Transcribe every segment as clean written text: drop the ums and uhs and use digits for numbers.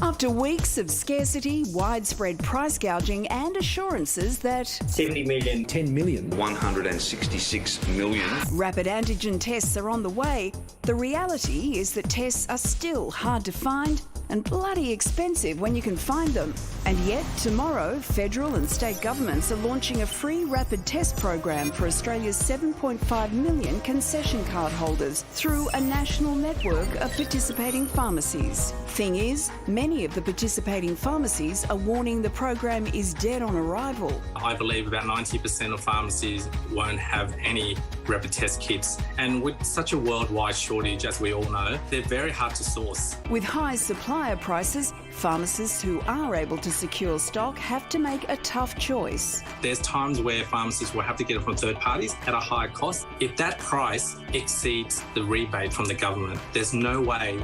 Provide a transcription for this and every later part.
After weeks of scarcity, widespread price gouging and assurances that 70 million, 10 million, 166 million. rapid antigen tests are on the way, the reality is that tests are still hard to find and bloody expensive when you can find them. And yet, tomorrow, federal and state governments are launching a free rapid test program for Australia's 7.5 million concession card holders through a national network of participating pharmacies. Thing is, many of the participating pharmacies are warning the program is dead on arrival. I believe about 90% of pharmacies won't have any rapid test kits. And with such a worldwide shortage, as we all know, they're very hard to source. With high supplier prices, pharmacists who are able to secure stock have to make a tough choice. There's times where pharmacists will have to get it from third parties at a higher cost. If that price exceeds the rebate from the government, there's no way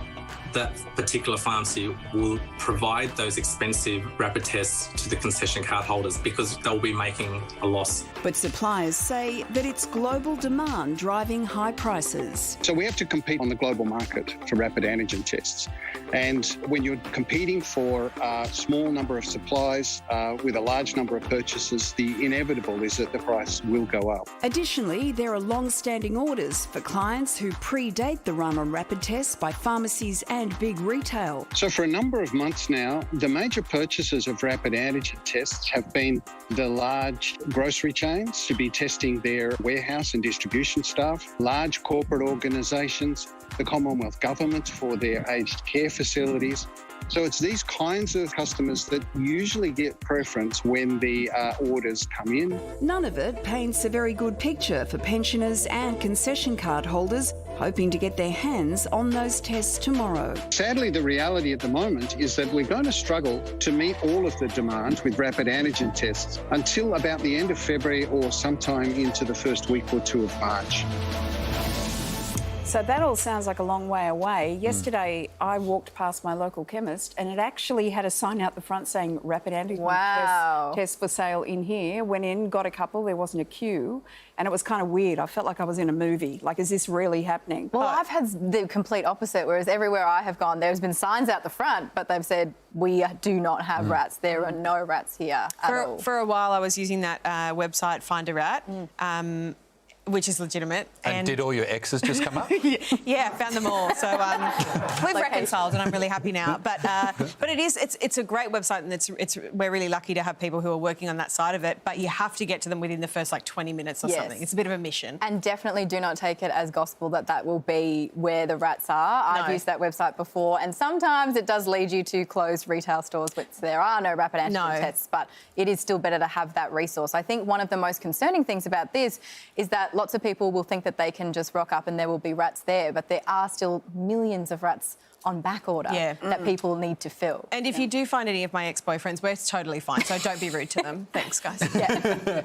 that particular pharmacy will provide those expensive rapid tests to the concession card holders because they'll be making a loss. But suppliers say that it's global demand driving high prices. So we have to compete on the global market for rapid antigen tests. And when you're competing for a small number of supplies with a large number of purchases, the inevitable is that the price will go up. Additionally, there are long-standing orders for clients who predate the run on rapid tests by pharmacies and big retail. So for a number of months now, the major purchasers of rapid antigen tests have been the large grocery chains to be testing their warehouse and distribution staff, large corporate organisations, the Commonwealth Government for their aged care facilities. So it's these kinds of customers that usually get preference when the orders come in. None of it paints a very good picture for pensioners and concession card holders hoping to get their hands on those tests tomorrow. Sadly, the reality at the moment is that we're going to struggle to meet all of the demand with rapid antigen tests until about the end of February or sometime into the first week or two of March. So that all sounds like a long way away. Yesterday, I walked past my local chemist and it actually had a sign out the front saying rapid antigen test for sale in here. Went in, got a couple, there wasn't a queue, and it was kind of weird. I felt like I was in a movie. Like, is this really happening? Well, I've had the complete opposite, whereas everywhere I have gone, there's been signs out the front, but they've said, we do not have rats. There are no rats here at all. For a while, I was using that website, Find a Rat. Which is legitimate. And did all your exes just come up? Yeah, found them all. So we've reconciled, and I'm really happy now. But it's a great website, and we're really lucky to have people who are working on that side of it. But you have to get to them within the first 20 minutes or something. It's a bit of a mission. And definitely do not take it as gospel that will be where the rats are. I've used that website before, and sometimes it does lead you to closed retail stores, which there are no rapid antigen tests. But it is still better to have that resource. I think one of the most concerning things about this is that lots of people will think that they can just rock up and there will be rats there, but there are still millions of rats on back order that people need to fill. And if you do find any of my ex-boyfriends, we're totally fine, so don't be rude to them. Thanks, guys. Yeah.